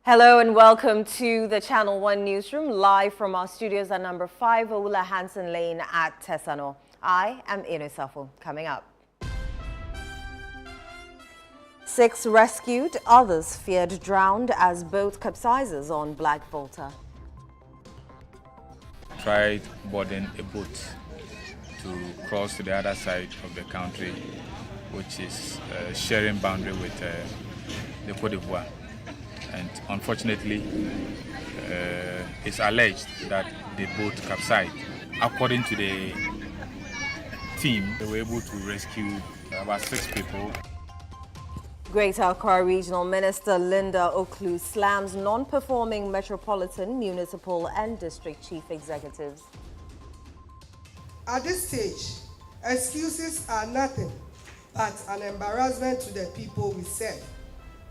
Hello and welcome to the Channel One Newsroom, live from our studios at number 5 Ola Hansen Lane at Tesano. I am Inosafo. Coming up. 6 rescued, others feared drowned as boat capsizes on Black Volta. Tried boarding a boat to cross to the other side of the country, which is sharing boundary with the Côte d'Ivoire. And unfortunately, it's alleged that the boat capsized. According to the team, they were able to rescue about 6 people. Greater Accra Regional Minister Linda Oklu slams non-performing metropolitan, municipal and district chief executives. At this stage, excuses are nothing but an embarrassment to the people we serve.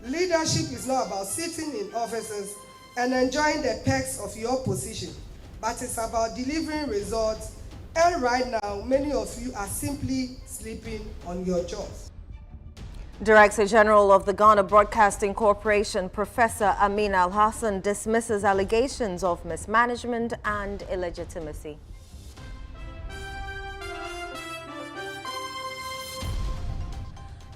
Leadership is not about sitting in offices and enjoying the perks of your position, but it's about delivering results. And right now, many of you are simply sleeping on your jobs. Director General of the Ghana Broadcasting Corporation, Professor Amin Al-Hassan, dismisses allegations of mismanagement and illegitimacy.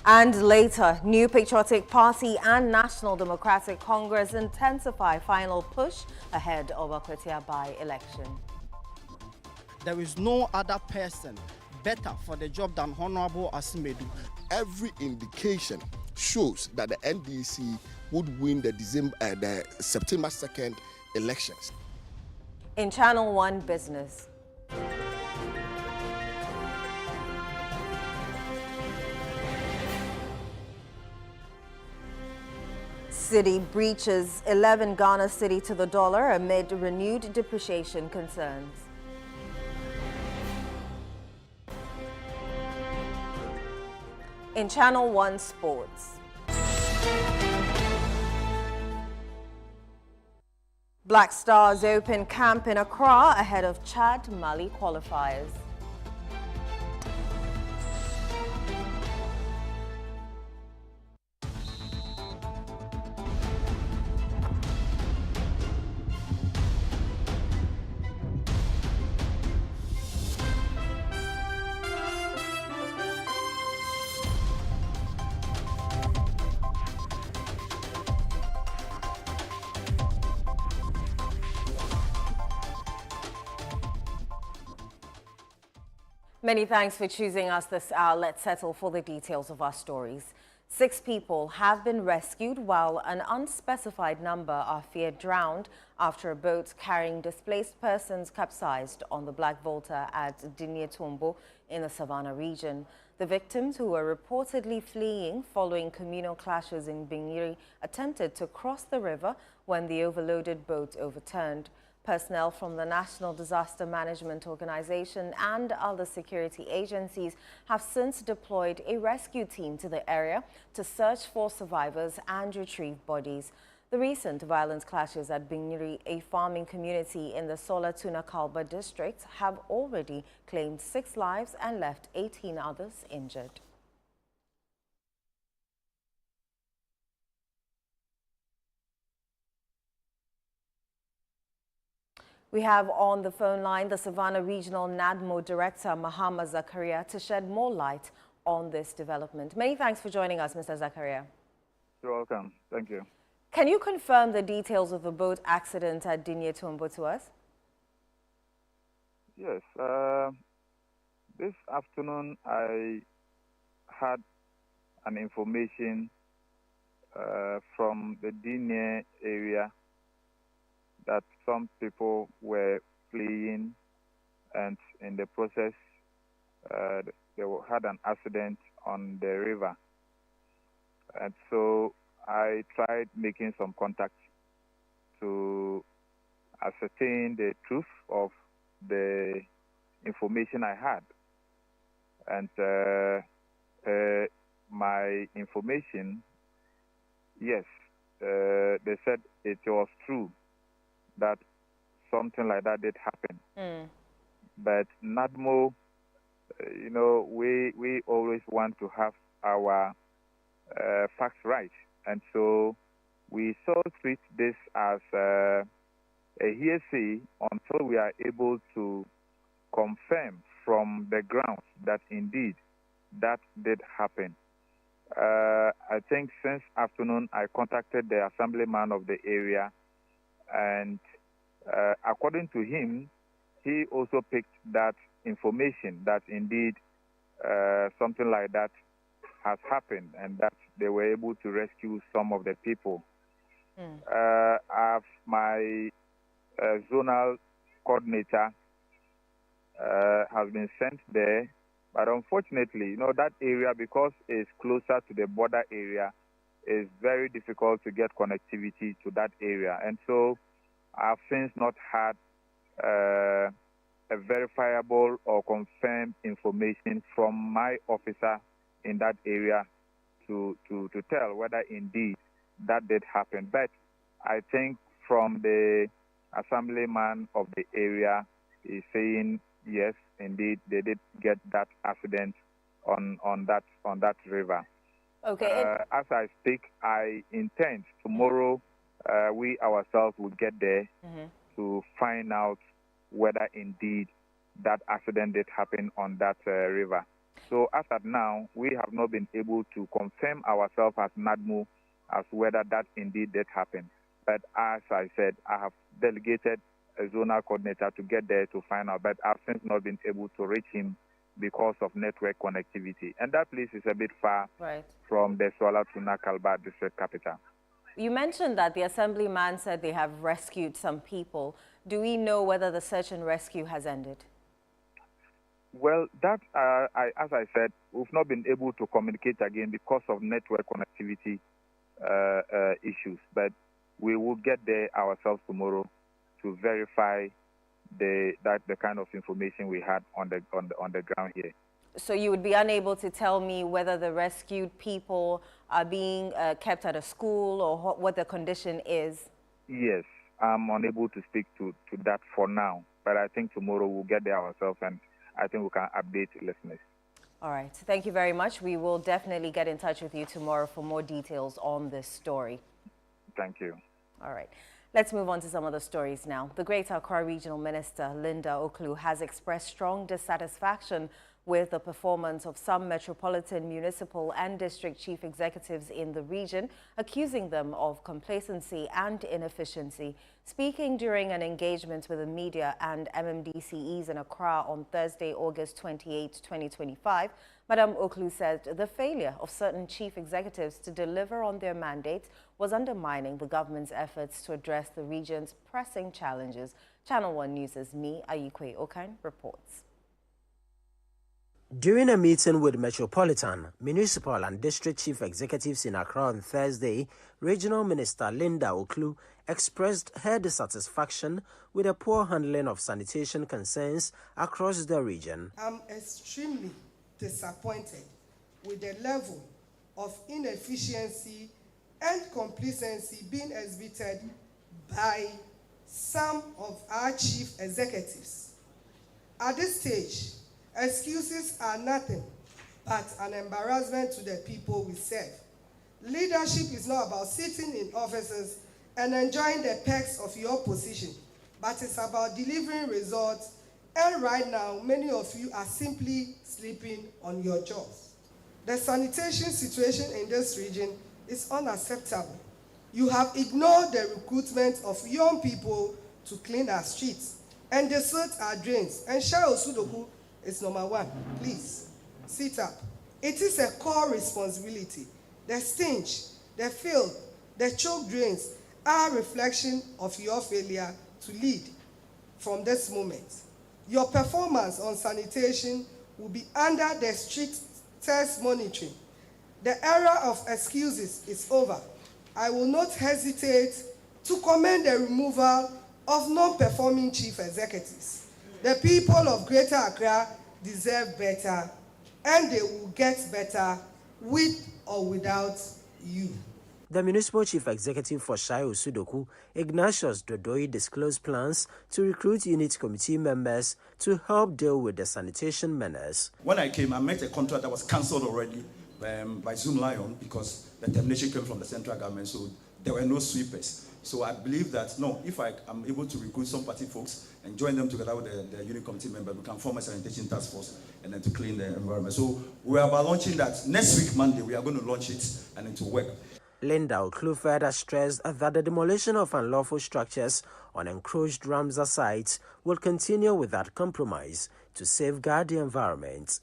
And later, New Patriotic Party and National Democratic Congress intensify final push ahead of Akwatia by-election. There is no other person better for the job than Honorable Asimedu. Every indication shows that the NDC would win the September 2nd elections. In Channel One Business. City breaches 11 Ghana cedi to the dollar amid renewed depreciation concerns. In Channel One Sports. Black Stars open camp in Accra ahead of Chad-Mali qualifiers. Many thanks for choosing us this hour. Let's settle for the details of our stories. 6 people have been rescued while an unspecified number are feared drowned after a boat carrying displaced persons capsized on the Black Volta at Dinietombo in the Savannah region. The victims, who were reportedly fleeing following communal clashes in Bingiri, attempted to cross the river when the overloaded boat overturned. Personnel from the National Disaster Management Organization and other security agencies have since deployed a rescue team to the area to search for survivors and retrieve bodies. The recent violent clashes at Bingiri, a farming community in the Sola Tuna Kalba district, have already claimed 6 lives and left 18 others injured. We have on the phone line the Savannah Regional NADMO Director, Mahama Zakaria, to shed more light on this development. Many thanks for joining us, Mr. Zakaria. You're welcome. Thank you. Can you confirm the details of the boat accident at Dinietombo to us? Yes. This afternoon, I had an information from the Dinie area that some people were fleeing, and in the process, they had an accident on the river. And so I tried making some contact to ascertain the truth of the information I had. And my information, yes, they said it was true that something like that did happen. But NADMO, we always want to have our facts right. And so we shall treat this as a hearsay until we are able to confirm from the grounds that indeed that did happen. I think since afternoon I contacted the assemblyman of the area, and according to him, he also picked that information that indeed something like that has happened and that they were able to rescue some of the people. My zonal coordinator has been sent there, but unfortunately, that area, because it's closer to the border area, is very difficult to get connectivity to that area. And so I've since not had a verifiable or confirmed information from my officer in that area to tell whether indeed that did happen. But I think from the assemblyman of the area is saying yes, indeed they did get that accident on that river. Okay. As I speak, I intend tomorrow we ourselves will get there to find out whether indeed that accident did happen on that river. So as of now, we have not been able to confirm ourselves as NADMO as whether that indeed did happen. But as I said, I have delegated a zonal coordinator to get there to find out, but I've since not been able to reach him because of network connectivity. And that place is a bit far from the Swala-Tuna Kalba district capital. You mentioned that the assemblyman said they have rescued some people. Do we know whether the search and rescue has ended? Well, that, as I said, we've not been able to communicate again because of network connectivity issues. But we will get there ourselves tomorrow to verify the kind of information we had on the ground here. So you would be unable to tell me whether the rescued people are being kept at a school or what the condition is? Yes, I'm unable to speak to that for now. But I think tomorrow we'll get there ourselves, and I think we can update listeners. All right. Thank you very much. We will definitely get in touch with you tomorrow for more details on this story. Thank you. All right. Let's move on to some of the stories now. The Greater Accra Regional Minister, Linda Oklu, has expressed strong dissatisfaction with the performance of some metropolitan, municipal and district chief executives in the region, accusing them of complacency and inefficiency. Speaking during an engagement with the media and MMDCEs in Accra on Thursday, August 28, 2025, Madam Oklu said the failure of certain chief executives to deliver on their mandates was undermining the government's efforts to address the region's pressing challenges. ChannelOne News' Me Ayikwe Okan reports. During a meeting with Metropolitan, Municipal and District Chief Executives in Accra on Thursday, Regional Minister Linda Oklu expressed her dissatisfaction with the poor handling of sanitation concerns across the region. I'm extremely disappointed with the level of inefficiency and complacency being exhibited by some of our chief executives. At this stage, excuses are nothing but an embarrassment to the people we serve. Leadership is not about sitting in offices and enjoying the perks of your position, but it's about delivering results. And right now, many of you are simply sleeping on your jobs. The sanitation situation in this region is unacceptable. You have ignored the recruitment of young people to clean our streets and desert our drains. And Shao Sudoku is number one. Please, sit up. It is a core responsibility. The stench, the filth, the choke drains are a reflection of your failure to lead from this moment. Your performance on sanitation will be under the strictest monitoring. The era of excuses is over. I will not hesitate to commend the removal of non-performing chief executives. The people of Greater Accra deserve better, and they will get better with or without you. The Municipal Chief Executive for Shayo Sudoku, Ignatius Dodoi, disclosed plans to recruit unit committee members to help deal with the sanitation menace. When I came, I met a contract that was cancelled already by Zoom Lion because the termination came from the central government, so there were no sweepers. So I believe that, no, if I am able to recruit some party folks and join them together with the unit committee member, we can form a sanitation task force and then to clean the environment. So we are about launching that. Next week, Monday, we are going to launch it and it will work. Linda Oklu further stressed that the demolition of unlawful structures on encroached Ramsar sites will continue without compromise to safeguard the environment.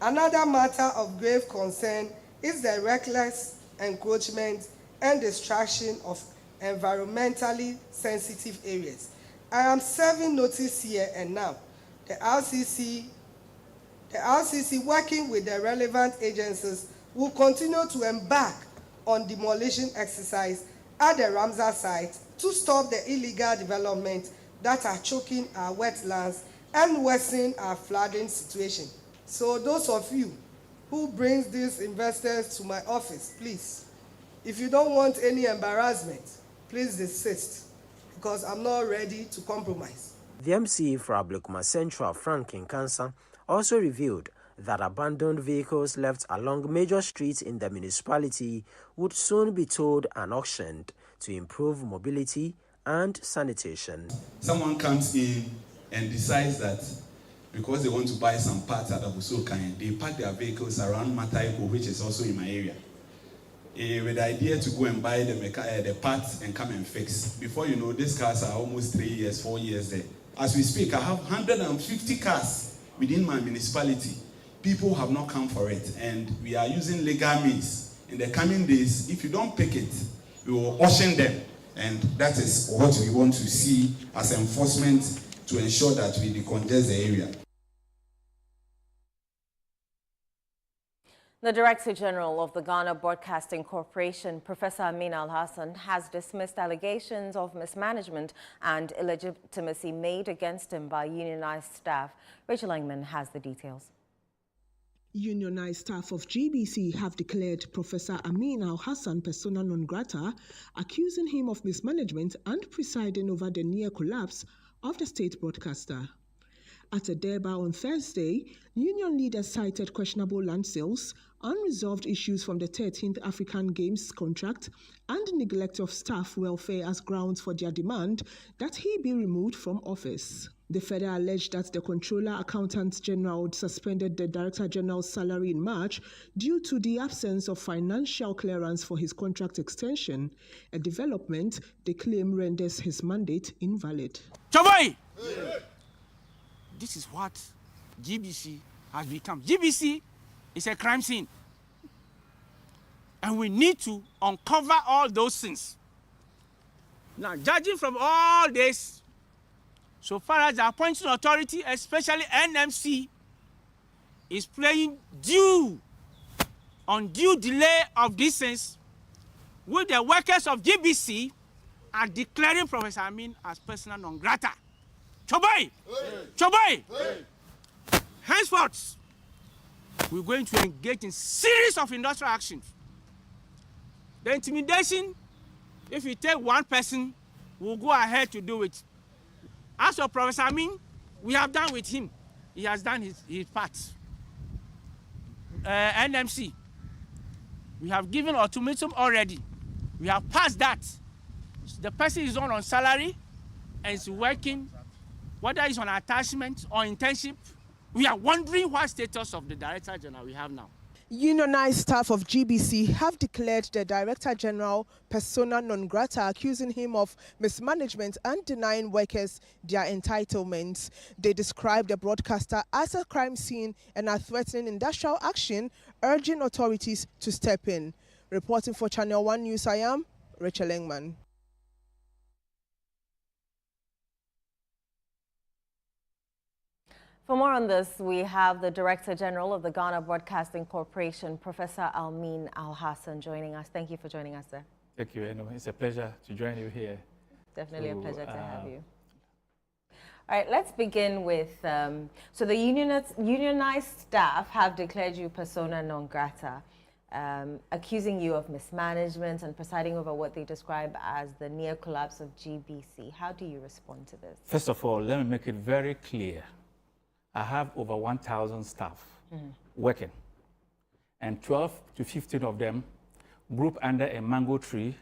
Another matter of grave concern is the reckless encroachment and destruction of environmentally sensitive areas. I am serving notice here and now. The RCC, working with the relevant agencies, will continue to embark on demolition exercise at the Ramsar site to stop the illegal development that are choking our wetlands and worsening our flooding situation. So those of you who brings these investors to my office, please, if you don't want any embarrassment, please desist, because I'm not ready to compromise. The MCE for Ablekuma Central, Frank Nkansa, also revealed that abandoned vehicles left along major streets in the municipality would soon be towed and auctioned to improve mobility and sanitation. Someone comes in and decides that because they want to buy some parts at Abusokan, they park their vehicles around Mataiko, which is also in my area, with the idea to go and buy the parts and come and fix. Before you know, these cars are almost 3 years, 4 years there. As we speak, I have 150 cars within my municipality. People have not come for it, and we are using legal means. In the coming days, if you don't pick it, we will auction them, and that is what we want to see as enforcement to ensure that we decongest the area. The Director General of the Ghana Broadcasting Corporation, Professor Amin Al-Hassan, has dismissed allegations of mismanagement and illegitimacy made against him by unionized staff. Rachel Engman has the details. Unionized staff of GBC have declared Professor Amin Al-Hassan persona non grata, accusing him of mismanagement and presiding over the near collapse of the state broadcaster. At a Durban on Thursday, union leaders cited questionable land sales, unresolved issues from the 13th African Games contract, and neglect of staff welfare as grounds for their demand that he be removed from office. The federal alleged that the Controller Accountant General suspended the Director General's salary in March due to the absence of financial clearance for his contract extension, a development they claim renders his mandate invalid. Chavai! This is what GBC has become. GBC is a crime scene. And we need to uncover all those things. Now, judging from all this, so far as the appointing authority, especially NMC, is playing undue delay of these things, with the workers of GBC are declaring Professor Amin as persona non grata. Chobai! Chobai! Henceforth, we're going to engage in series of industrial actions. The intimidation, if you take one person, we'll go ahead to do it. As for Professor Amin, we have done with him. He has done his part. NMC, we have given ultimatum already. We have passed that. The person is on salary and is working, whether it's on attachment or internship. We are wondering what status of the Director General we have now. Unionized staff of GBC have declared the Director General persona non grata, accusing him of mismanagement and denying workers their entitlements. They describe the broadcaster as a crime scene and are threatening industrial action, urging authorities to step in. Reporting for Channel One News, I am Rachel Engman. For more on this, we have the Director General of the Ghana Broadcasting Corporation, Professor Amin Al-Hassan, joining us. Thank you for joining us, sir. Thank you, Eno. It's a pleasure to join you here. Definitely a pleasure to have you. All right, let's begin with, so the unionized staff have declared you persona non grata, accusing you of mismanagement and presiding over what they describe as the near collapse of GBC. How do you respond to this? First of all, let me make it very clear. I have over 1,000 staff working, and 12 to 15 of them group under a mango tree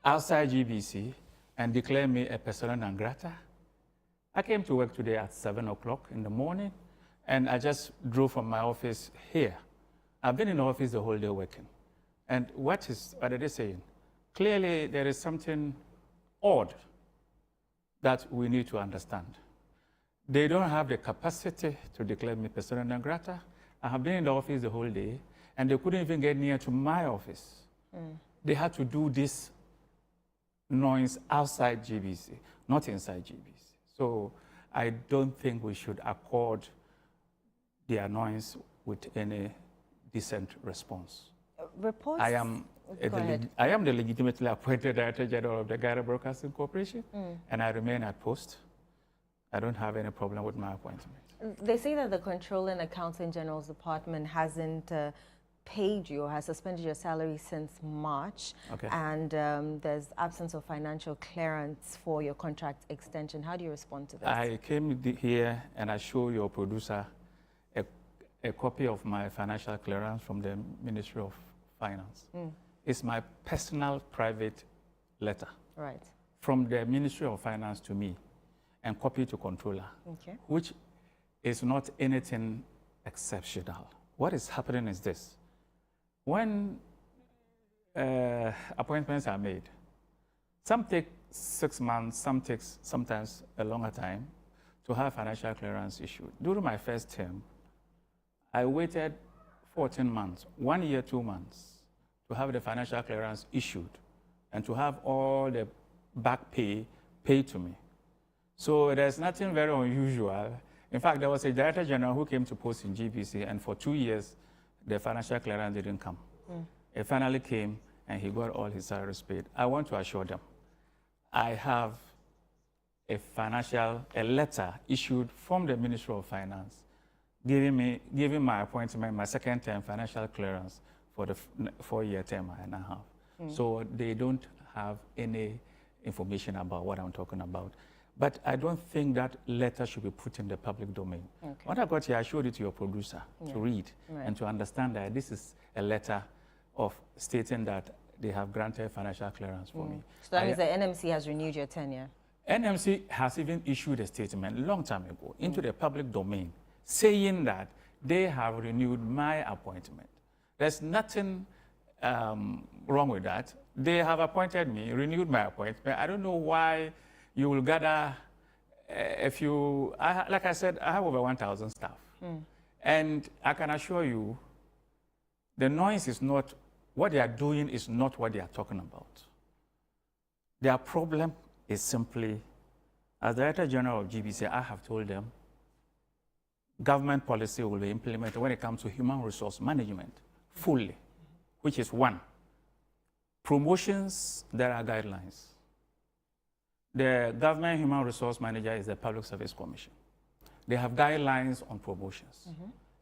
outside GBC and declare me a persona non grata. I came to work today at 7 o'clock in the morning, and I just drove from my office here. I've been in the office the whole day working. And what are they saying? Clearly, there is something odd that we need to understand. They don't have the capacity to declare me persona non grata. I have been in the office the whole day, and they couldn't even get near to my office. They had to do this noise outside GBC, not inside GBC. So I don't think we should accord the annoyance with any decent response. Reports? I am the legitimately appointed Director General of the Ghana Broadcasting Corporation, and I remain at post. I don't have any problem with my appointment. They say that the Controller and Accountant General's Department hasn't paid you or has suspended your salary since March, and there's absence of financial clearance for your contract extension. How do you respond to this? I came here and I show your producer a copy of my financial clearance from the Ministry of Finance. It's my personal private letter from the Ministry of Finance to me and copy to Controller, which is not anything exceptional. What is happening is this. When appointments are made, some take 6 months, some takes sometimes a longer time to have financial clearance issued. During my first term, I waited 14 months, 1 year, 2 months, to have the financial clearance issued and to have all the back pay paid to me. So there's nothing very unusual. In fact, there was a Director General who came to post in GBC, and for 2 years, the financial clearance didn't come. It finally came, and he got all his salaries paid. I want to assure them, I have a letter issued from the Ministry of Finance giving my appointment, my second term financial clearance for the 4-year term and a half. So they don't have any information about what I'm talking about. But I don't think that letter should be put in the public domain. When I got here, I showed it to your producer to read and to understand that this is a letter of stating that they have granted financial clearance for me. So that means the NMC has renewed your tenure? NMC has even issued a statement a long time ago into the public domain saying that they have renewed my appointment. There's nothing wrong with that. They have appointed me, renewed my appointment. I don't know why you will gather a few, like I said, I have over 1,000 staff. And I can assure you, the noise is not, what they are doing is not what they are talking about. Their problem is simply, as Director General of GBC, I have told them, government policy will be implemented when it comes to human resource management fully, which is one, promotions, there are guidelines. The government human resource manager is the Public Service Commission. They have guidelines on promotions,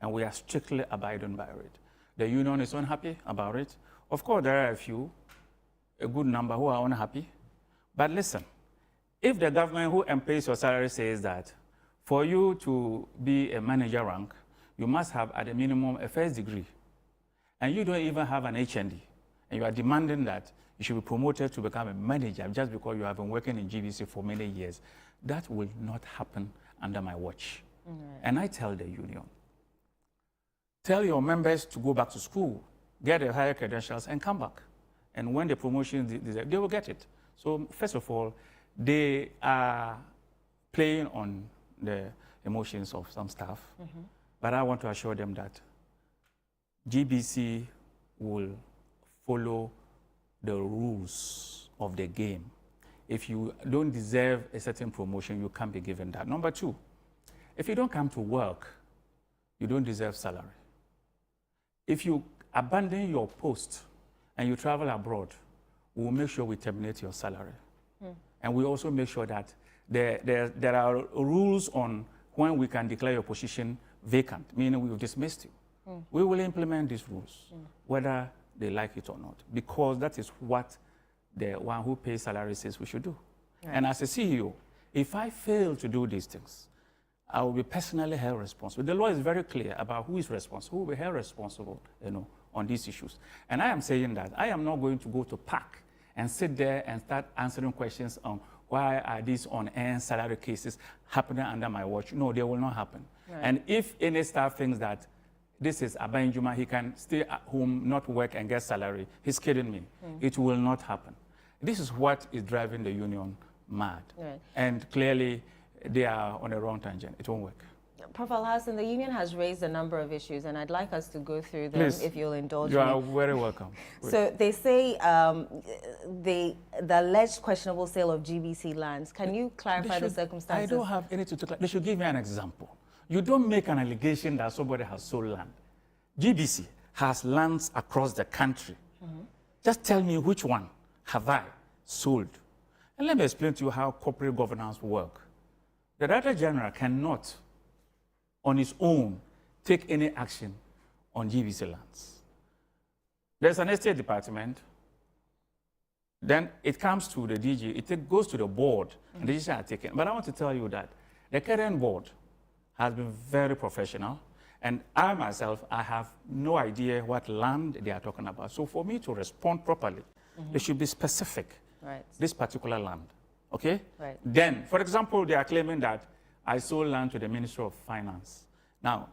and we are strictly abiding by it. The union is unhappy about it. Of course, there are a good number who are unhappy. But listen, if the government who pays your salary says that for you to be a manager rank, you must have at a minimum a first degree, and you don't even have an HND, and you are demanding that you should be promoted to become a manager just because you have been working in GBC for many years, that will not happen under my watch. And I tell the union, tell your members to go back to school, get the higher credentials, and come back. And when the promotion, they will get it. So first of all, they are playing on the emotions of some staff, but I want to assure them that GBC will follow the rules of the game. If you don't deserve a certain promotion, you can't be given that. Number two, if you don't come to work, you don't deserve salary. If you abandon your post and you travel abroad, we will make sure we terminate your salary. And we also make sure that there are rules on when we can declare your position vacant, meaning we have dismissed you. We will implement these rules, whether they like it or not, because that is what the one who pays salary says we should do. And as a CEO, if I fail to do these things, I will be personally held responsible. The law is very clear about who is responsible, who will be held responsible, on these issues. And I am saying that I am not going to go to PAC and sit there and start answering questions on why are these on-end salary cases happening under my watch. No, they will not happen. Right. And if any staff thinks that this is Aban Juma, he can stay at home, not work and get salary, he's kidding me. It will not happen. This is what is driving the union mad. Right. And clearly, they are on a wrong tangent. It won't work. Prof. Al-Hassan, the union has raised a number of issues, and I'd like us to go through them. Please, if you'll indulge me. You are very welcome. So they say the alleged questionable sale of GBC lands. Can you clarify the circumstances? I don't have anything to clarify. They should give me an example. You don't make an allegation that somebody has sold land. GBC has lands across the country. Just tell me which one have I sold. And let me explain to you how corporate governance works. The Director General cannot, on his own, take any action on GBC lands. There's an estate department, then it comes to the DG, it goes to the board, and the decisions are taken. But I want to tell you that the current board has been very professional, and I myself, I have no idea what land they are talking about. So for me to respond properly, they should be specific, this particular land, okay? Right. Then, for example, they are claiming that I sold land to the Ministry of Finance. Now,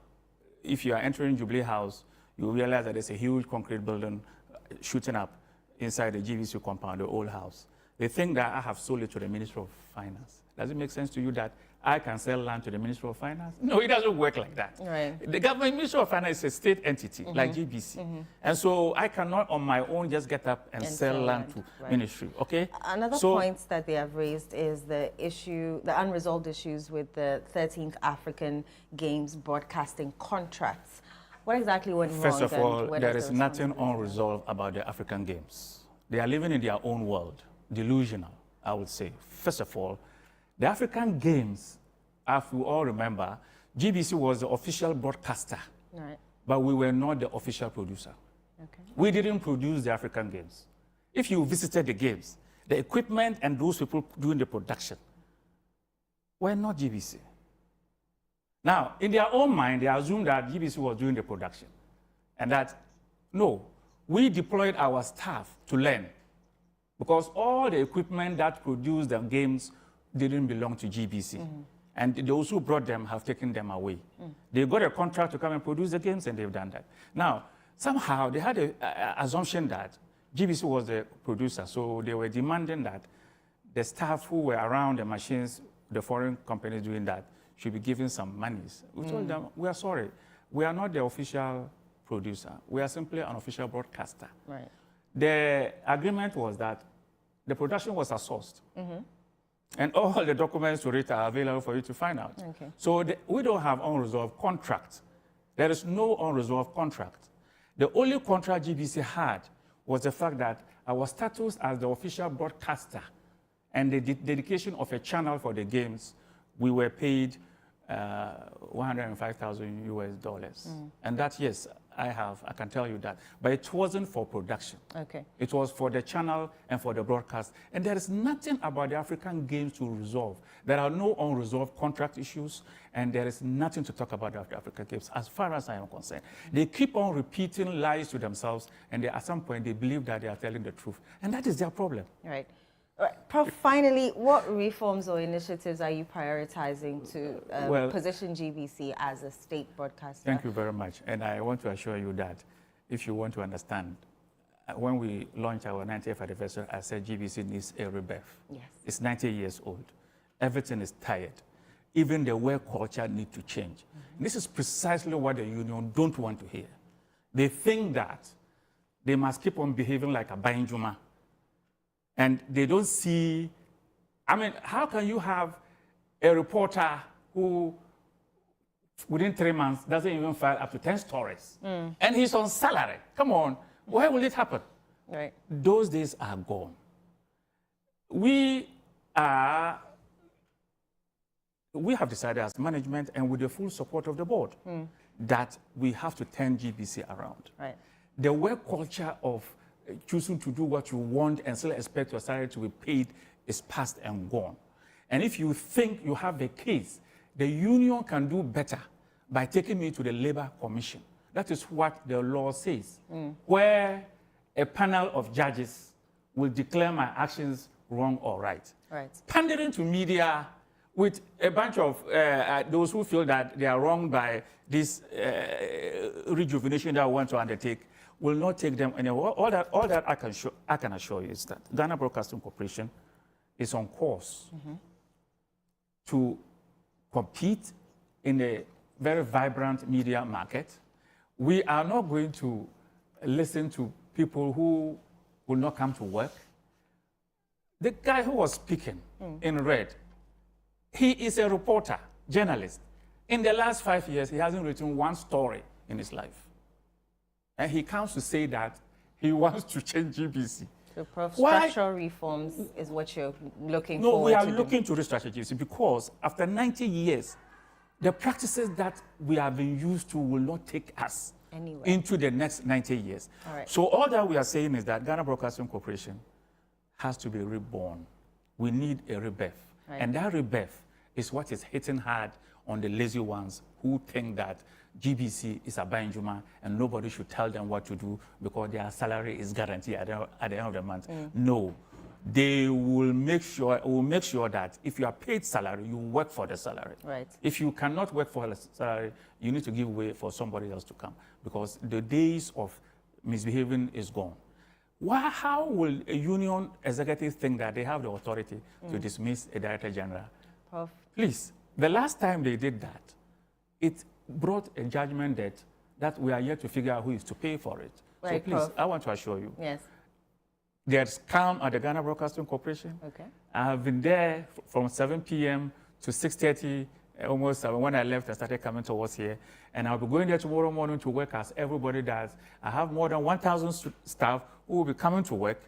if you are entering Jubilee House, you realize that there's a huge concrete building shooting up inside the GBC compound, the old house. They think that I have sold it to the Ministry of Finance. Does it make sense to you that I can sell land to the Ministry of Finance? No, it doesn't work like that. Right. The government Ministry of Finance is a state entity, like GBC. And so I cannot on my own just get up and sell land to ministry, okay? Another point that they have raised is the unresolved issues with the 13th African Games broadcasting contracts. What exactly went wrong? First of all, there is nothing unresolved about the African Games. They are living in their own world, delusional, I would say. First of all, the African Games, as we all remember, GBC was the official broadcaster, but we were not the official producer. Okay. We didn't produce the African Games. If you visited the Games, the equipment and those people doing the production were not GBC. Now, in their own mind, they assumed that GBC was doing the production, and that, no, we deployed our staff to learn, because all the equipment that produced the Games didn't belong to GBC. And those who brought them have taken them away. They got a contract to come and produce the Games, and they've done that. Now, somehow they had an assumption that GBC was the producer, so they were demanding that the staff who were around the machines, the foreign companies doing that, should be given some monies. We told them, we are sorry, we are not the official producer. We are simply an official broadcaster. Right. The agreement was that the production was outsourced. And all the documents to it are available for you to find out. Okay. So we don't have unresolved contract. There is no unresolved contract. The only contract GBC had was the fact that our status as the official broadcaster and the dedication of a channel for the Games, we were paid $105,000 US. And that, yes, I can tell you that. But it wasn't for production. Okay. It was for the channel and for the broadcast. And there is nothing about the African Games to resolve. There are no unresolved contract issues, and there is nothing to talk about the African Games, as far as I am concerned. They keep on repeating lies to themselves, and at some point they believe that they are telling the truth. And that is their problem. Right. Prof, finally, what reforms or initiatives are you prioritizing to position GBC as a state broadcaster? Thank you very much. And I want to assure you that if you want to understand, when we launched our 90th anniversary, I said GBC needs a rebirth. Yes. It's 90 years old. Everything is tired. Even the work culture needs to change. This is precisely what the union don't want to hear. They think that they must keep on behaving like a Banjuma. And they don't see, I mean, how can you have a reporter who, within 3 months, doesn't even file up to 10 stories? And he's on salary. Come on, why will it happen? Right. Those days are gone. We have decided as management and with the full support of the board that we have to turn GBC around. Right. The work culture of choosing to do what you want and still expect your salary to be paid is past and gone. And if you think you have a case, the union can do better by taking me to the Labor Commission. That is what the law says, where a panel of judges will declare my actions wrong or right. Right. Pandering to media with a bunch of those who feel that they are wronged by this rejuvenation that I want to undertake will not take them anywhere. All that I can assure you is that Ghana Broadcasting Corporation is on course to compete in a very vibrant media market. We are not going to listen to people who will not come to work. The guy who was speaking in red, he is a reporter, journalist. In the last 5 years, he hasn't written one story in his life. And he comes to say that he wants to change GBC. So, Prof, structural reforms is what you're looking for. No, we are looking to restructure GBC because after 90 years, the practices that we have been used to will not take us into the next 90 years. All right. So all that we are saying is that Ghana Broadcasting Corporation has to be reborn. We need a rebirth. Right. And that rebirth is what is hitting hard on the lazy ones who think that GBC is a banjuma and nobody should tell them what to do because their salary is guaranteed at the end of the month. No. They will make sure that if you are paid salary, you work for the salary. Right. If you cannot work for the salary, you need to give way for somebody else to come because the days of misbehaving is gone. How will a union executive think that they have the authority to dismiss a director general? Prof. Please, the last time they did that, it brought a judgment that we are yet to figure out who is to pay for it. Right, so please, Prof. I want to assure you. Yes. There's calm at the Ghana Broadcasting Corporation. Okay. I have been there from 7 p.m. to 6:30, almost 7. When I left, I started coming towards here. And I'll be going there tomorrow morning to work as everybody does. I have more than 1,000 staff who will be coming to work.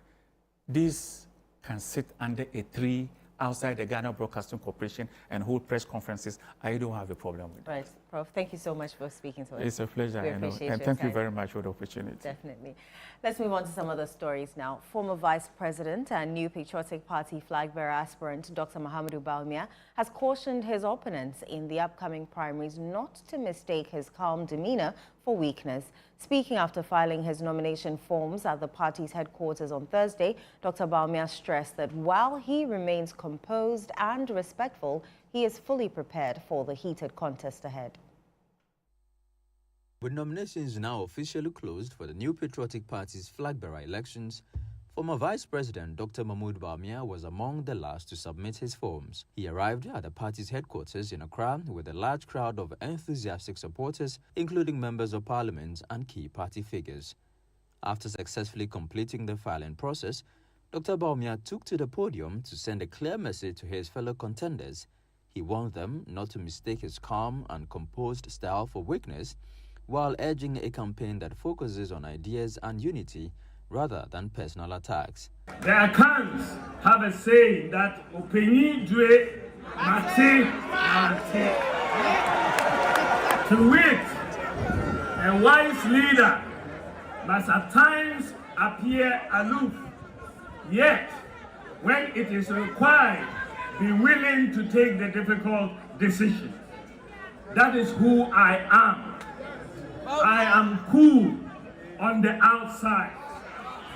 This can sit under a tree outside the Ghana Broadcasting Corporation and hold press conferences. I don't have a problem with that. Right. Prof, thank you so much for speaking to us. It's a pleasure. We appreciate and your thank time. you very much for the opportunity. Definitely. Let's move on to some other stories now. Former Vice President and New Patriotic Party flag-bearer aspirant Dr. Mahamudu Bawumia has cautioned his opponents in the upcoming primaries not to mistake his calm demeanor for weakness. Speaking after filing his nomination forms at the party's headquarters on Thursday, Dr. Bawumia stressed that while he remains composed and respectful, he is fully prepared for the heated contest ahead. With nominations now officially closed for the New Patriotic Party's flag-bearer elections, former Vice President Dr. Mahamudu Bawumia was among the last to submit his forms. He arrived at the party's headquarters in Accra with a large crowd of enthusiastic supporters, including members of parliament and key party figures. After successfully completing the filing process, Dr. Bawumia took to the podium to send a clear message to his fellow contenders. He warned them not to mistake his calm and composed style for weakness, while urging a campaign that focuses on ideas and unity rather than personal attacks. The accounts have a saying that opini due mate mate. To wit, a wise leader must at times appear aloof, yet when it is required, be willing to take the difficult decision. That is who I am. I am cool on the outside,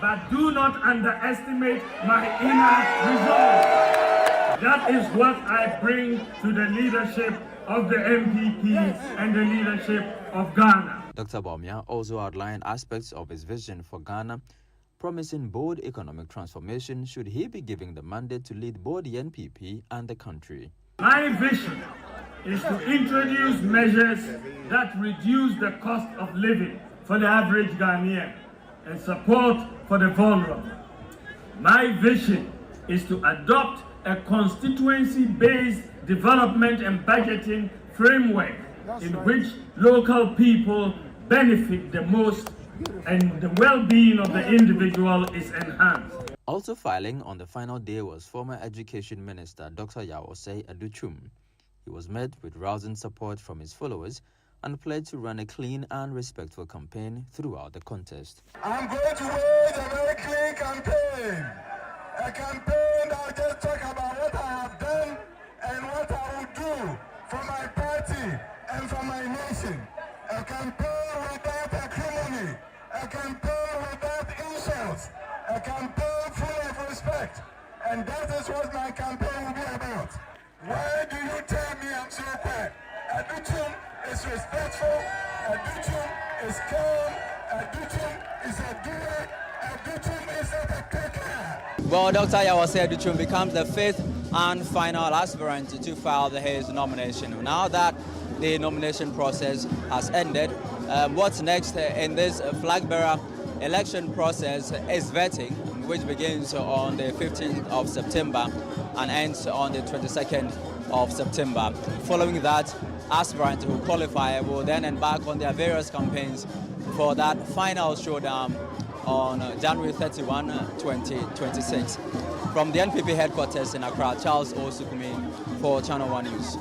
but do not underestimate my inner resolve. That is what I bring to the leadership of the MPP and the leadership of Ghana. Dr. Bawumia also outlined aspects of his vision for Ghana, promising bold economic transformation should he be given the mandate to lead both the NPP and the country. My vision is to introduce measures that reduce the cost of living for the average Ghanaian and support for the vulnerable. My vision is to adopt a constituency-based development and budgeting framework in which local people benefit the most and the well-being of the individual is enhanced. Also filing on the final day was former Education Minister Dr. Yawosei Aduchum. He was met with rousing support from his followers and pledged to run a clean and respectful campaign throughout the contest. I'm going to wage a very clean campaign. A campaign that will just talk about what I have done and what I will do for my party and for my nation. A campaign without acrimony. A campaign without insults. A campaign full respect. And that is what my campaign will be about. Why do you tell me I'm so quiet? Adutum is respectful, Adutum is calm, Adutum is a doer, Adutum is a taker. Well, Dr. Yawase Adutum becomes the fifth and final aspirant to file his nomination. Now that the nomination process has ended, what's next in this flag bearer election process is vetting, which begins on the 15th of September and ends on the 22nd of September. Following that, aspirants who qualify will then embark on their various campaigns for that final showdown on January 31, 2026. From the NPP headquarters in Accra, Charles Osukumi for Channel One News.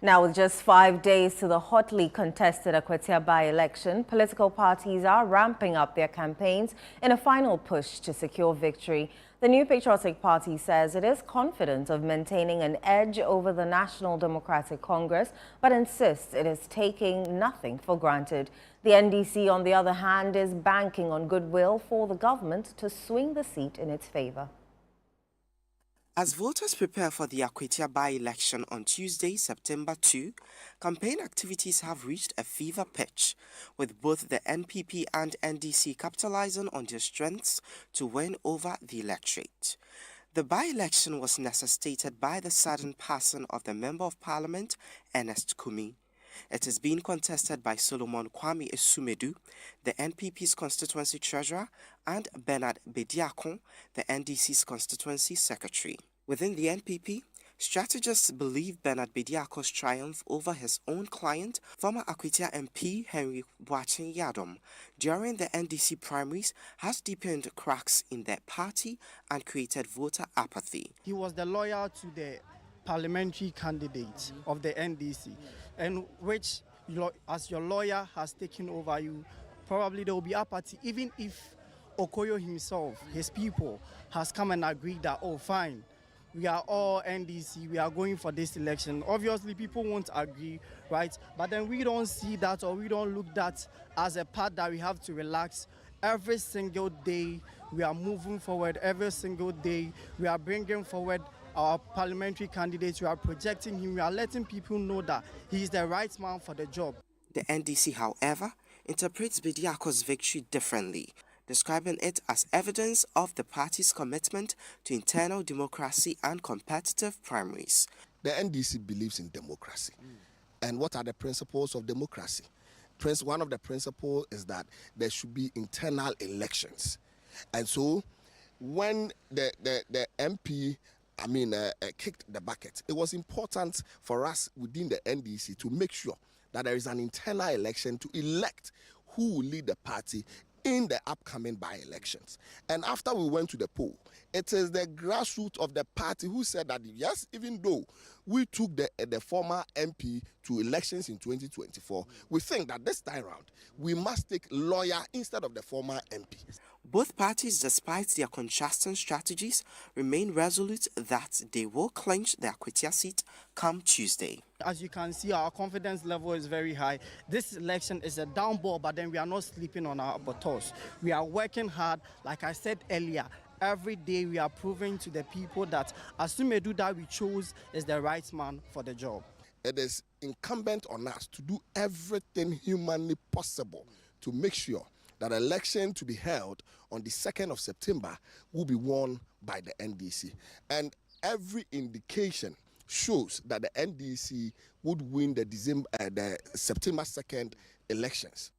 Now, with just 5 days to the hotly contested Akwatia by-election, political parties are ramping up their campaigns in a final push to secure victory. The New Patriotic Party says it is confident of maintaining an edge over the National Democratic Congress, but insists it is taking nothing for granted. The NDC, on the other hand, is banking on goodwill for the government to swing the seat in its favor. As voters prepare for the Akwatia by-election on Tuesday, September 2, campaign activities have reached a fever pitch, with both the NPP and NDC capitalizing on their strengths to win over the electorate. The by-election was necessitated by the sudden passing of the Member of Parliament, Ernest Kumi. It is being contested by Solomon Kwame Esumedu, the NPP's constituency treasurer, and Bernard Bediakon, the NDC's constituency secretary. Within the NPP, strategists believe Bernard Bediakon's triumph over his own client, former Akwatia MP Henry Boachin Yadom, during the NDC primaries has deepened cracks in their party and created voter apathy. He was the lawyer to the parliamentary candidate of the NDC, and which, as your lawyer has taken over you, probably there will be apathy, even if Okoyo himself, his people, has come and agreed that, oh, fine, we are all NDC, we are going for this election. Obviously, people won't agree, right? But then we don't see that, or we don't look that as a part that we have to relax. Every single day, we are moving forward. Every single day, we are bringing forward our parliamentary candidates. We are projecting him. We are letting people know that he is the right man for the job. The NDC, however, interprets Bediakon's victory differently, describing it as evidence of the party's commitment to internal democracy and competitive primaries. The NDC believes in democracy. And what are the principles of democracy? One of the principles is that there should be internal elections. And so when the MP kicked the bucket, it was important for us within the NDC to make sure that there is an internal election to elect who will lead the party in the upcoming by-elections. And after we went to the poll, it is the grassroots of the party who said that yes, even though we took the former MP to elections in 2024, we think that this time around we must take lawyer instead of the former MP. Both parties, despite their contrasting strategies, remain resolute that they will clinch the Akwatia seat come Tuesday. As you can see, our confidence level is very high. This election is a down ball, but then we are not sleeping on our buttocks. We are working hard. Like I said earlier, every day we are proving to the people that Asumedu that we chose is the right man for the job. It is incumbent on us to do everything humanly possible to make sure that election to be held on the 2nd of September will be won by the NDC. And every indication shows that the NDC would win the September 2nd elections.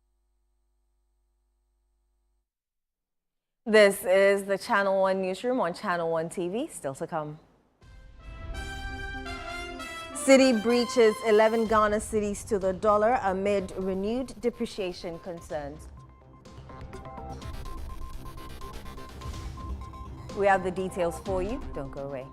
This is the Channel One Newsroom on Channel One TV. Still to come. Cedi breaches 11 Ghana cedis to the dollar amid renewed depreciation concerns. We have the details for you. Don't go away.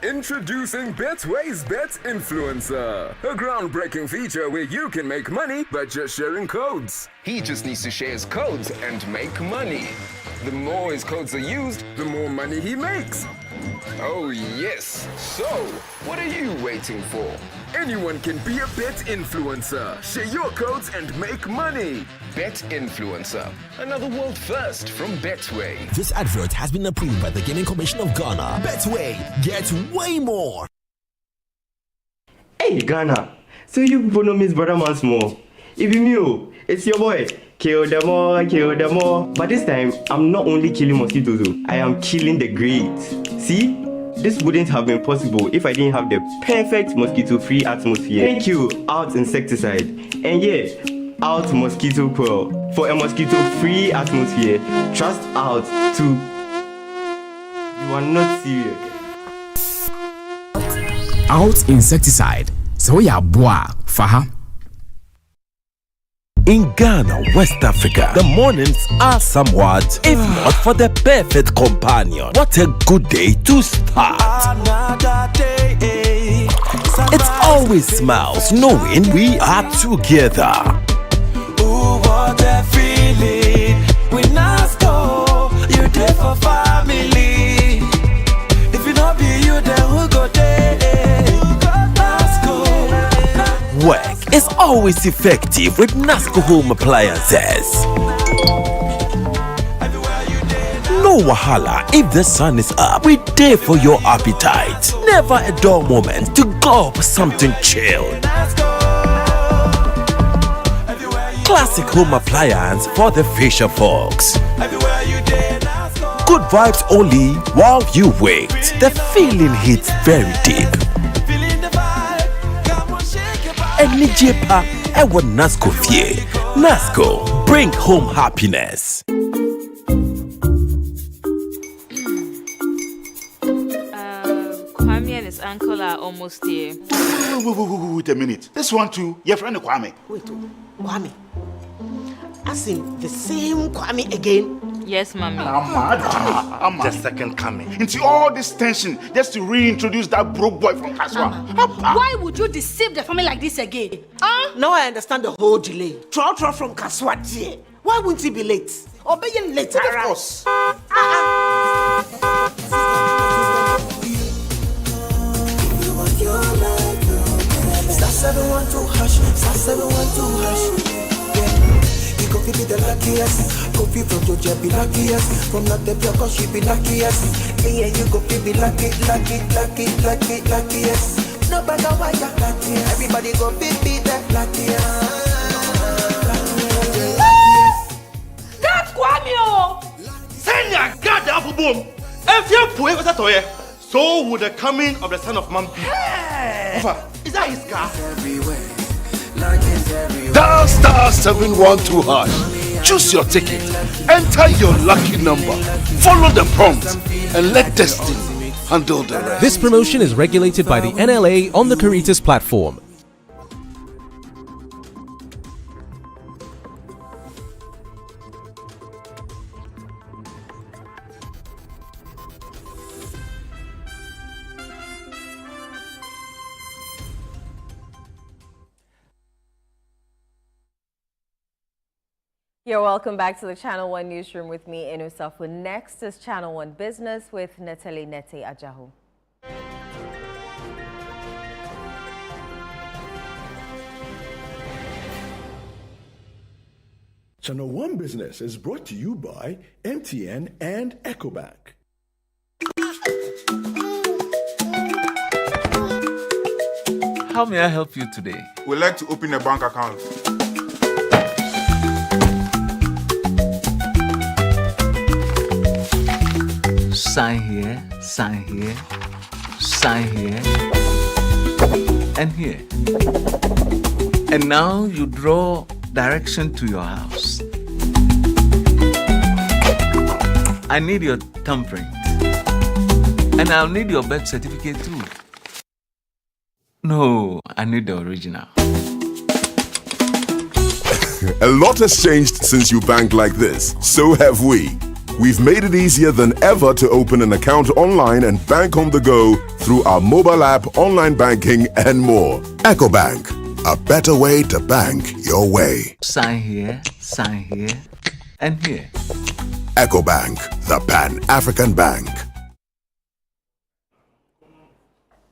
Introducing Betway's Bet Influencer, a groundbreaking feature where you can make money by just sharing codes. He just needs to share his codes and make money. The more his codes are used, the more money he makes. Oh yes, so what are you waiting for? Anyone can be a bet influencer. Share your codes and make money. Bet Influencer, another world first from Betway. This advert has been approved by the Gaming Commission of Ghana. Betway, get way more. Hey Ghana, so you people know Miss Brother Man Small. If you knew, it's your boy. Kill them all, kill them all. But this time, I'm not only killing mosquitoes, I am killing the grades. See? This wouldn't have been possible if I didn't have the perfect mosquito-free atmosphere. Thank you, Out Insecticide. And yeah, Out Mosquito Coil. For a mosquito-free atmosphere, trust Out to... You are not serious. Out Insecticide. So ya boa, faha. In Ghana, West Africa, the mornings are somewhat, if not for the perfect companion. What a good day to start. Another day. It's always smiles knowing we are together. Ooh, what a feeling. We not go, you there for family. If you not be you, then who go there? Work is always effective with Nasco Home Appliances. No wahala if the sun is up. We there for your appetite. Never a dull moment to go up something chilled. Classic home appliance for the fisher folks. Good vibes only while you wait. The feeling hits very deep. Any jepa, I want Nasco fie. Nasco, bring home happiness. Kwame and his uncle are almost here. Wait a minute. This one too, your friend Kwame. Wait, Kwame? As in the same Kwame again? Yes, mommy. I'm the second coming. Into all this tension just to reintroduce that broke boy from Kaswa. Why would you deceive the family like this again? Now I understand the whole delay. Troll from Kaswa dear. Why wouldn't he be late? Or be late? Of course. Star 712 hash, star 712 hash. Coffee be the luckiest. Coffee from Georgia be luckiest. From Natepia, cause she be luckiest. Yeah, you coffee be luckiest. No matter why you're luckiest. Everybody go be the luckiest. That's Kwame! Senya, God, the apple boom. If you put it with a so would the coming of the Son of Man be. Hey! Is that his car? Everywhere. Dial star 712 hash. Choose your ticket. Enter your lucky number. Follow the prompt and let destiny handle the rest. This promotion is regulated by the NLA on the Caritas platform. You're welcome back to the Channel One Newsroom with me, Inusafu. Next is Channel One Business with Nathalie Nete Ajahu. Channel One Business is brought to you by MTN and EcoBank. How may I help you today? We'd like to open a bank account. Sign here, sign here, sign here, and here. And now you draw direction to your house. I need your thumbprint. And I'll need your birth certificate too. No, I need the original. A lot has changed since you bank like this. So have we. We've made it easier than ever to open an account online and bank on the go through our mobile app, online banking, and more. EcoBank, a better way to bank your way. Sign here, and here. EcoBank, the Pan-African Bank.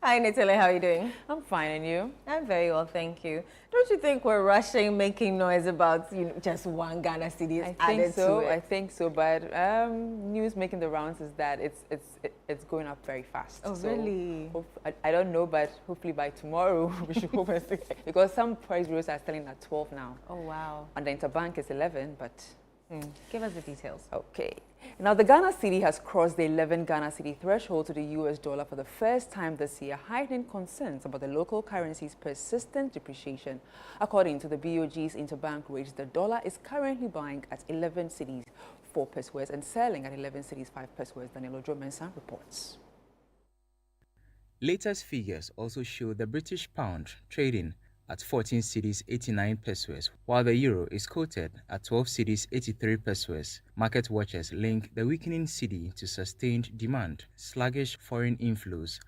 Hi, Nitile, how are you doing? I'm fine, and you? I'm very well, thank you. Don't you think we're rushing, making noise about just one Ghana city added to it? I think so, but news making the rounds is that it's going up very fast. Oh, so really? I don't know, but hopefully by tomorrow we should hope because some price bureaus are selling at 12 now. Oh, wow. And the interbank is 11, but give us the details. Okay. Now, the Ghana cedi has crossed the 11 Ghana cedi threshold to the US dollar for the first time this year, heightening concerns about the local currency's persistent depreciation. According to the BOG's interbank rates, the dollar is currently buying at 11 cedis 4 pesewas and selling at 11 cedis 5 pesewas, Daniel Ojo-Mensah reports. Latest figures also show the British pound trading at 14 cedis 89 pesewas, while the euro is quoted at 12 cedis 83 pesewas. Market watchers link the weakening cedi to sustained demand, sluggish foreign inflows,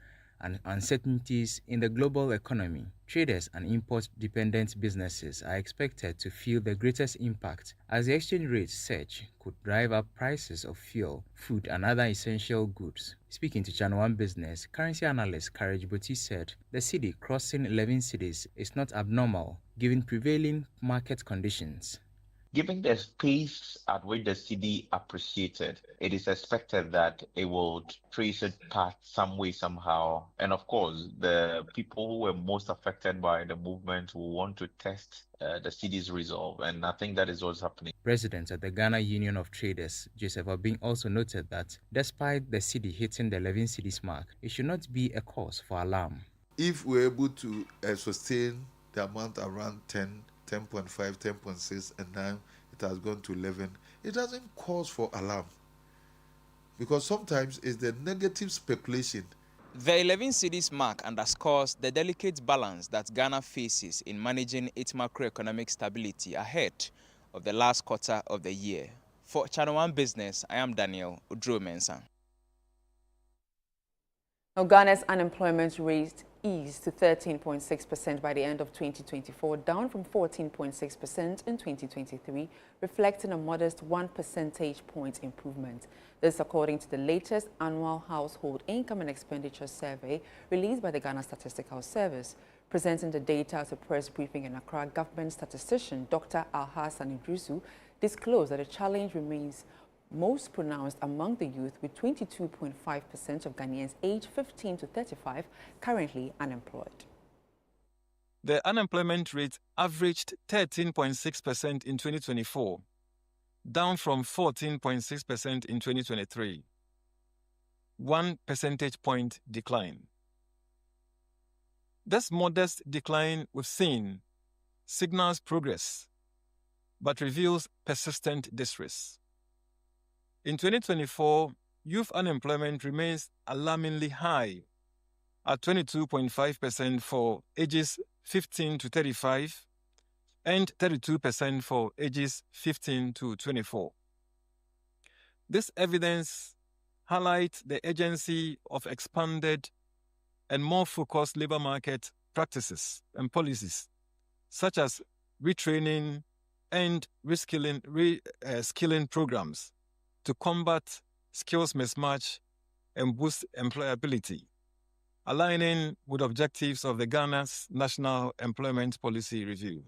and uncertainties in the global economy. Traders and import-dependent businesses are expected to feel the greatest impact as the exchange rate surge could drive up prices of fuel, food, and other essential goods. Speaking to ChannelOne Business, currency analyst Courage Boti said the cedi crossing 11 cedis is not abnormal given prevailing market conditions. Given the pace at which the cedi appreciated, it is expected that it will trace it path some way, somehow. And of course, the people who were most affected by the movement will want to test the cedi's resolve. And I think that is what's happening. President of the Ghana Union of Traders, Joseph Obing, also noted that despite the cedi hitting the 11 cedis mark, it should not be a cause for alarm. If we're able to sustain the amount around 10.5, 10.6, and now it has gone to 11, it doesn't cause for alarm. Because sometimes it's the negative speculation. The 11 cedis mark underscores the delicate balance that Ghana faces in managing its macroeconomic stability ahead of the last quarter of the year. For ChannelOne Business, I am Daniel Ojo-Mensah. Now, Ghana's unemployment rate eased to 13.6% by the end of 2024, down from 14.6% in 2023, reflecting a modest 1 percentage point improvement. This according to the latest annual household income and expenditure survey released by the Ghana Statistical Service. Presenting the data at a press briefing in Accra, government statistician Dr. Alhassan Idrisu disclosed that the challenge remains most pronounced among the youth, with 22.5% of Ghanaians aged 15 to 35 currently unemployed. The unemployment rate averaged 13.6% in 2024, down from 14.6% in 2023. 1 percentage point decline. This modest decline we've seen signals progress, but reveals persistent distress. In 2024, youth unemployment remains alarmingly high at 22.5% for ages 15 to 35 and 32% for ages 15 to 24. This evidence highlights the urgency of expanded and more focused labor market practices and policies, such as retraining and skilling programs to combat skills mismatch and boost employability, aligning with objectives of the Ghana's National Employment Policy Review.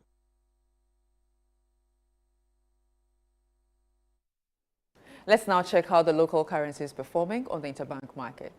Let's now check how the local currency is performing on the interbank market.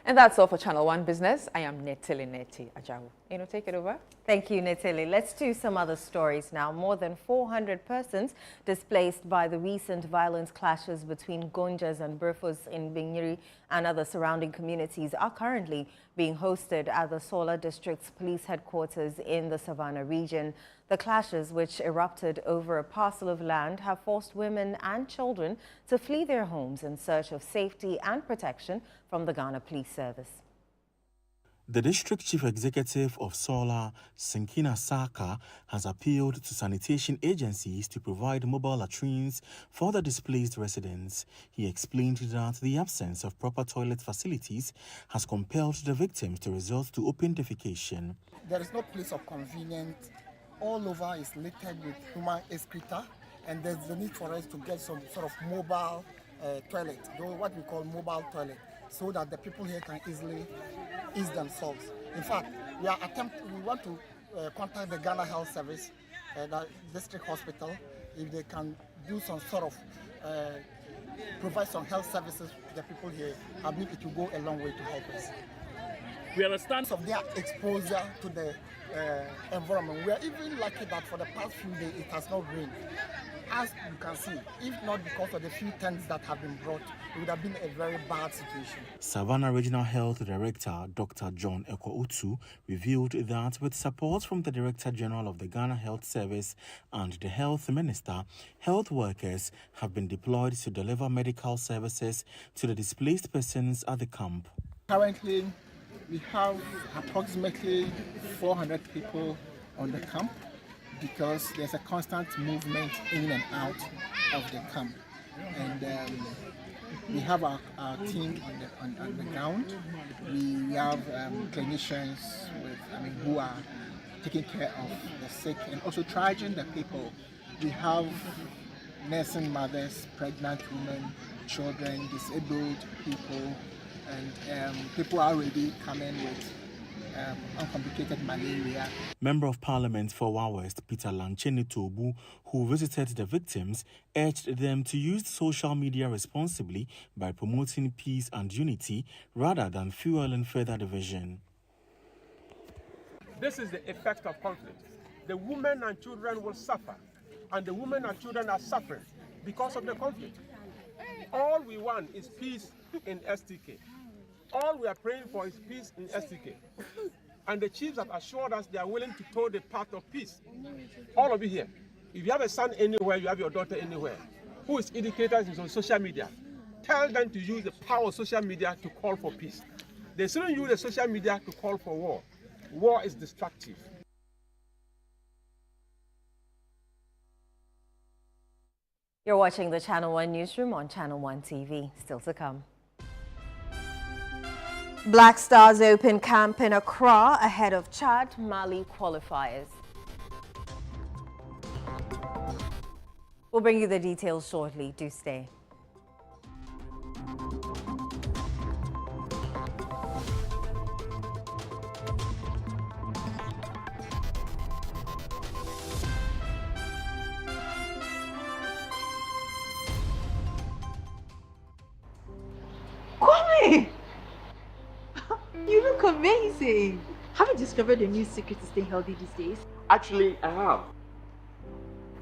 And that's all for Channel One Business. I am Netili Neti Ajawu. Take it over. Thank you, Netili. Let's do some other stories now. More than 400 persons displaced by the recent violent clashes between Gonjas and Burfos in Binyiri and other surrounding communities are currently being hosted at the Sola District's police headquarters in the Savannah region. The clashes, which erupted over a parcel of land, have forced women and children to flee their homes in search of safety and protection from the Ghana Police Service. The District Chief Executive of Sola, Sinkina Saka, has appealed to sanitation agencies to provide mobile latrines for the displaced residents. He explained that the absence of proper toilet facilities has compelled the victims to resort to open defecation. There is no place of convenience. All over is littered with human excreta, and there's the need for us to get some sort of mobile toilet, what we call mobile toilet, so that the people here can easily ease themselves. In fact, we want to contact the Ghana Health Service, the district hospital, if they can do some sort of provide some health services to the people here. I believe it will go a long way to help us. We understand of their exposure to the environment. We are even lucky that for the past few days it has not rained. As you can see, if not because of the few tents that have been brought, it would have been a very bad situation. Savannah Regional Health Director Dr. John Eko-Otu revealed that with support from the Director General of the Ghana Health Service and the Health Minister, health workers have been deployed to deliver medical services to the displaced persons at the camp. Currently, we have approximately 400 people on the camp because there's a constant movement in and out of the camp. And we have our team on the ground. We have clinicians who are taking care of the sick and also triaging the people. We have nursing mothers, pregnant women, children, disabled people, and people are already coming with uncomplicated malaria. Member of Parliament for West, Peter Lanchene Tobu, who visited the victims, urged them to use social media responsibly by promoting peace and unity rather than fueling further division. This is the effect of conflict. The women and children will suffer, and the women and children are suffering because of the conflict. All we want is peace in STK. All we are praying for is peace in STK. And the chiefs have assured us they are willing to toe the path of peace. All of you here, if you have a son anywhere, you have your daughter anywhere, who is educated is on social media, tell them to use the power of social media to call for peace. They shouldn't use the social media to call for war. War is destructive. You're watching the Channel One Newsroom on Channel One TV. Still to come. Black Stars open camp in Accra ahead of Chad-Mali qualifiers. We'll bring you the details shortly. Do stay. Kwame! You look amazing. Have you discovered a new secret to stay healthy these days? Actually, I have.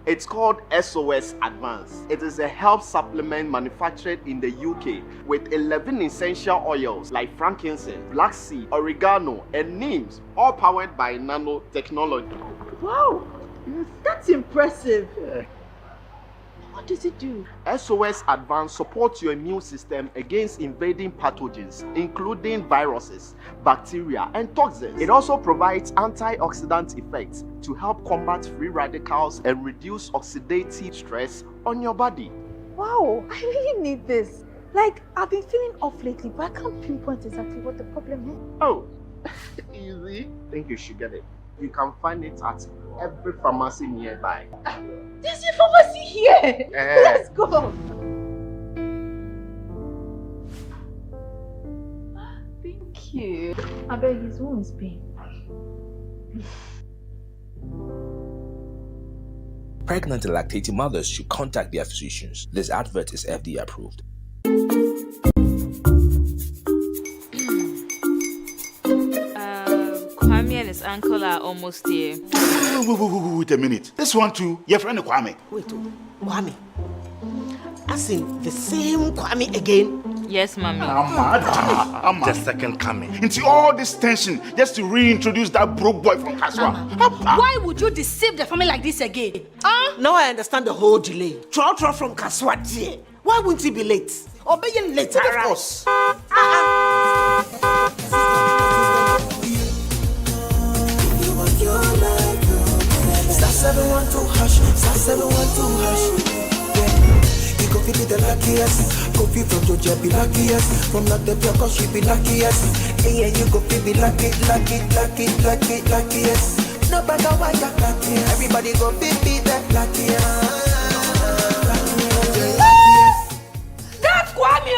It's called SOS Advance. It is a health supplement manufactured in the UK with 11 essential oils like frankincense, black seed, oregano, and neem, all powered by nanotechnology. Wow, that's impressive. Yeah. What does it do? SOS Advance supports your immune system against invading pathogens, including viruses, bacteria, and toxins. It also provides antioxidant effects to help combat free radicals and reduce oxidative stress on your body. Wow, I really need this. Like, I've been feeling off lately, but I can't pinpoint exactly what the problem is. Oh, easy. I think you should get it. You can find it at every pharmacy nearby. There's a pharmacy here! Let's go! Thank you. I beg his woman's pain. Pregnant and lactating mothers should contact their physicians. This advert is FDA approved. his uncle are almost here. Wait a minute. This one too, your friend Kwame. Wait, Kwame? As in the same Kwame again? Yes, Mommy. The second coming. Into all this tension just to reintroduce that broke boy from Kaswa. Why would you deceive the family like this again? Now I understand the whole delay. Troll from Kaswa. Why wouldn't he be late? Or be late, of course. Star 712 hash, star 712 hash. You go be the luckiest. Go be from Georgia, be luckiest. From not the cause she be luckiest. Yeah, you go be luckiest. No matter why you're lucky. Everybody go be the luckiest. That's Kwame!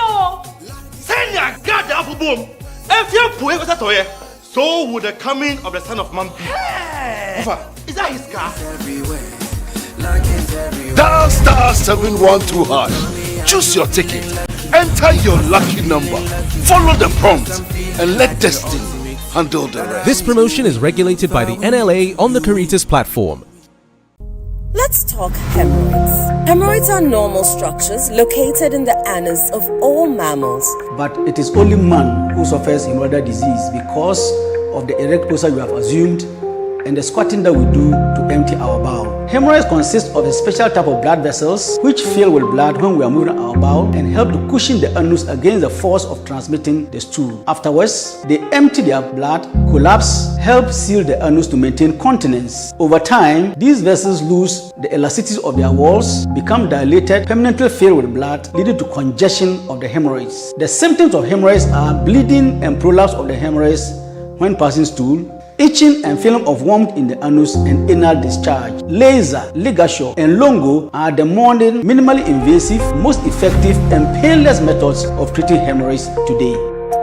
Send your God up boom. If you put it away, so would the coming of the Son of Man be. Is that his car? Dial star 712 hash. Choose your ticket. Enter your lucky number. Follow the prompts and let destiny handle the rest. This promotion is regulated by the NLA on the Caritas platform. Let's talk hemorrhoids. Hemorrhoids are normal structures located in the anus of all mammals. But it is only man who suffers hemorrhoidal disease because of the erect posture we have assumed and the squatting that we do to empty our bowel. Hemorrhoids consist of a special type of blood vessels which fill with blood when we are moving our bowel and help to cushion the anus against the force of transmitting the stool. Afterwards, they empty their blood, collapse, help seal the anus to maintain continence. Over time, these vessels lose the elasticity of their walls, become dilated, permanently filled with blood, leading to congestion of the hemorrhoids. The symptoms of hemorrhoids are bleeding and prolapse of the hemorrhoids when passing stool, itching and feeling of warmth in the anus and anal discharge. Laser, ligature, and longo are the modern, minimally invasive, most effective and painless methods of treating hemorrhoids today.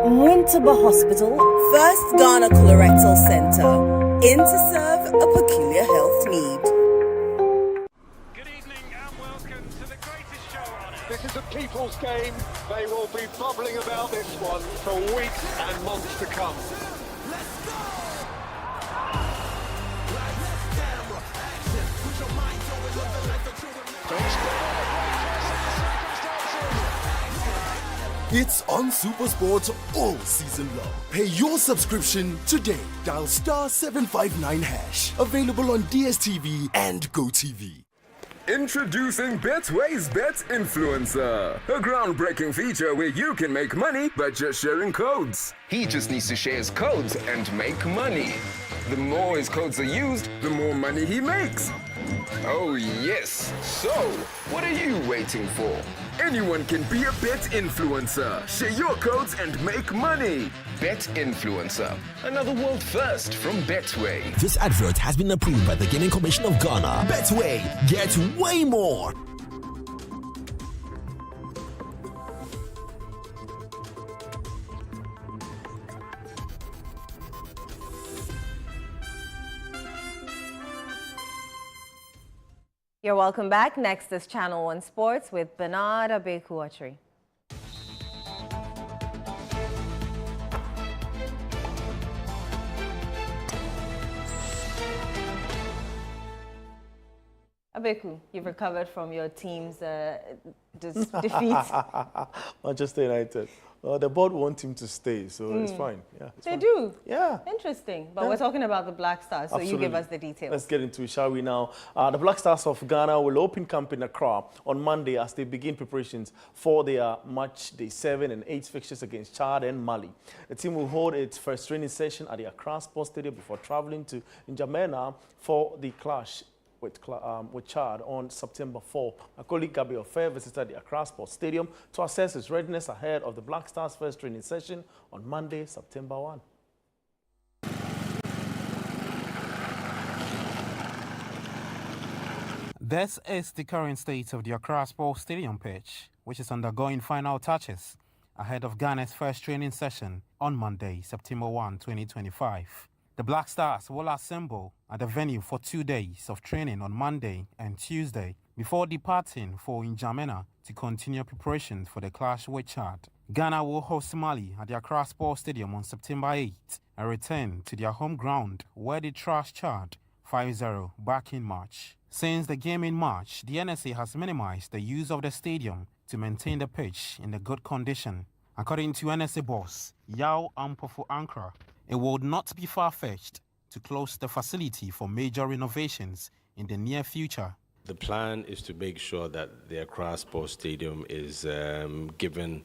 Mwintaba Hospital, first Ghana Colorectal Center, in to serve a peculiar health need. This is a people's game. They will be bubbling about this one for weeks and months to come. It's on SuperSport all season long. Pay your subscription today. Dial star 759 hash. Available on DSTV and GoTV. Introducing Betway's Bet Influencer, a groundbreaking feature where you can make money by just sharing codes. He just needs to share his codes and make money. The more his codes are used, the more money he makes. Oh yes, so what are you waiting for? Anyone can be a bet influencer. Share your codes and make money. Bet Influencer, another world first from Betway. This advert has been approved by the Gaming Commission of Ghana. Betway, get way more. You're welcome back. Next is Channel One Sports with Bernard Abeku-Achri. Abeku, you've recovered from your team's defeat. Manchester United. The board want him to stay, so it's fine. Yeah, they do? Yeah. Interesting. But we're talking about the Black Stars, so you give us the details. Let's get into it, shall we now? The Black Stars of Ghana will open camp in Accra on Monday as they begin preparations for their match day 7 and 8 fixtures against Chad and Mali. The team will hold its first training session at the Accra Sports Stadium before traveling to N'Djamena for the clash with Chad on September 4. My colleague Gabriel Fair visited the Accra Sports Stadium to assess its readiness ahead of the Black Stars' first training session on Monday, September 1. This is the current state of the Accra Sports Stadium pitch, which is undergoing final touches ahead of Ghana's first training session on Monday, September 1, 2025. The Black Stars will assemble at the venue for 2 days of training on Monday and Tuesday before departing for N'Djamena to continue preparations for the clash with Chad. Ghana will host Mali at the Accra Sports Stadium on September 8 and return to their home ground where they trashed Chad 5-0 back in March. Since the game in March, the NSA has minimized the use of the stadium to maintain the pitch in a good condition. According to NSA boss Yao Ampofu Ankara, it would not be far-fetched to close the facility for major renovations in the near future. The plan is to make sure that the Accra Sports Stadium is given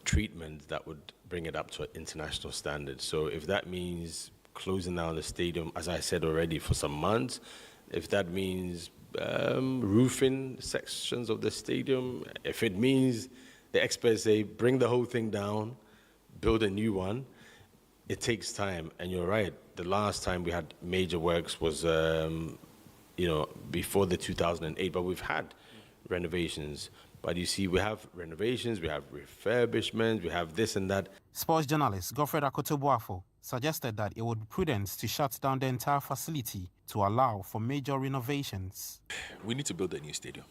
treatment that would bring it up to international standards. So if that means closing down the stadium, as I said already, for some months, if that means roofing sections of the stadium, if it means the experts say bring the whole thing down, build a new one, it takes time. And you're right, the last time we had major works was before the 2008, but we've had renovations. But you see, we have renovations, we have refurbishments, we have this and that. Sports journalist Godfred Akotobuafo suggested that it would be prudent to shut down the entire facility to allow for major renovations. We need to build a new stadium.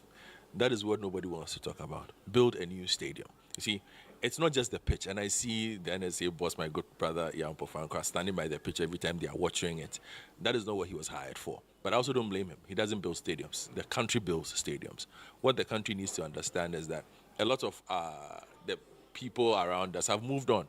That is what nobody wants to talk about. Build a new stadium. You see, it's not just the pitch. And I see the NSA boss, my good brother, Yao Ampofu Ankara, standing by the pitch every time they are watching it. That is not what he was hired for. But I also don't blame him. He doesn't build stadiums. The country builds stadiums. What the country needs to understand is that a lot of the people around us have moved on.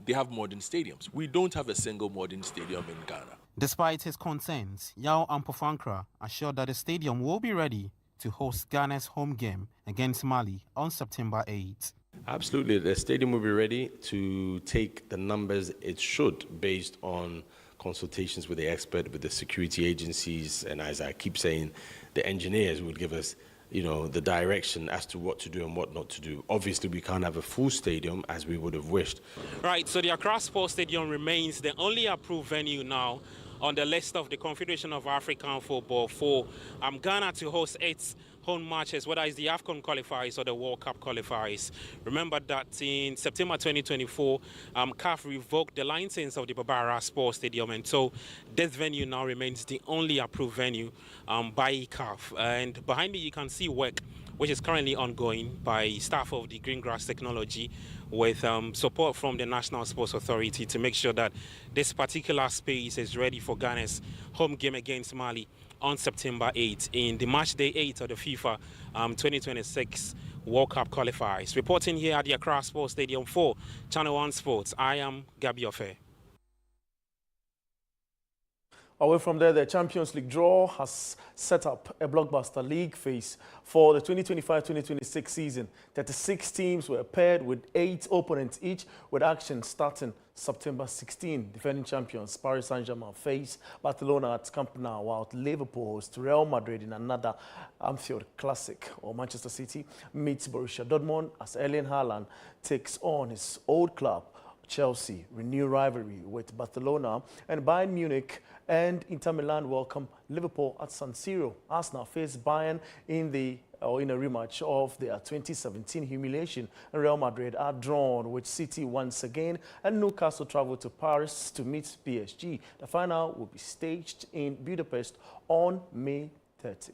They have modern stadiums. We don't have a single modern stadium in Ghana. Despite his concerns, Yao Ampofu Ankara assured that the stadium will be ready to host Ghana's home game against Mali on September 8. Absolutely. The stadium will be ready to take the numbers it should based on consultations with the expert, with the security agencies, and as I keep saying, the engineers will give us, the direction as to what to do and what not to do. Obviously, we can't have a full stadium as we would have wished. Right, so the Accra Sports Stadium remains the only approved venue now on the list of the Confederation of African Football for Ghana to host its home matches, whether it's the AFCON qualifiers or the World Cup qualifiers. Remember that in September 2024, CAF revoked the license of the Babara Sports Stadium, and so this venue now remains the only approved venue by CAF. And behind me, you can see work which is currently ongoing by staff of the Greengrass Technology with support from the National Sports Authority to make sure that this particular space is ready for Ghana's home game against Mali on September 8 in the match day 8 of the FIFA 2026 World Cup qualifiers. Reporting here at the Accra Sports Stadium for ChannelOne Sports, I am Gabi Ofe. Away from there, the Champions League draw has set up a blockbuster league phase for the 2025-2026 season. 36 teams were paired with 8 opponents each, with action starting September 16. Defending champions Paris Saint-Germain face Barcelona at Camp Nou, while Liverpool hosts Real Madrid in another Anfield Classic, or Manchester City meets Borussia Dortmund as Erling Haaland takes on his old club Chelsea. Renewed rivalry with Barcelona, and Bayern Munich and Inter Milan welcome Liverpool at San Siro. Arsenal face Bayern in a rematch of their 2017 humiliation. And Real Madrid are drawn with City once again, and Newcastle travel to Paris to meet PSG. The final will be staged in Budapest on May 30.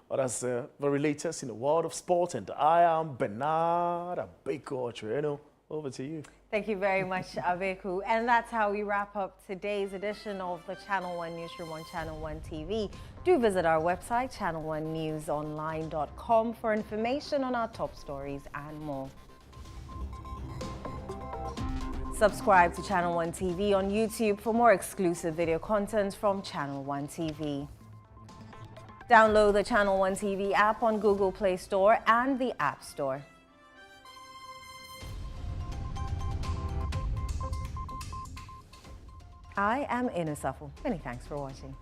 Well, that's the very latest in the world of sport, and I am Bernard Abeko. Over to you. Thank you very much, Abeku. And that's how we wrap up today's edition of the Channel One Newsroom on Channel One TV. Do visit our website, channelonenewsonline.com, for information on our top stories and more. Subscribe to Channel One TV on YouTube for more exclusive video content from Channel One TV. Download the Channel One TV app on Google Play Store and the App Store. I am Inu Safo. Many thanks for watching.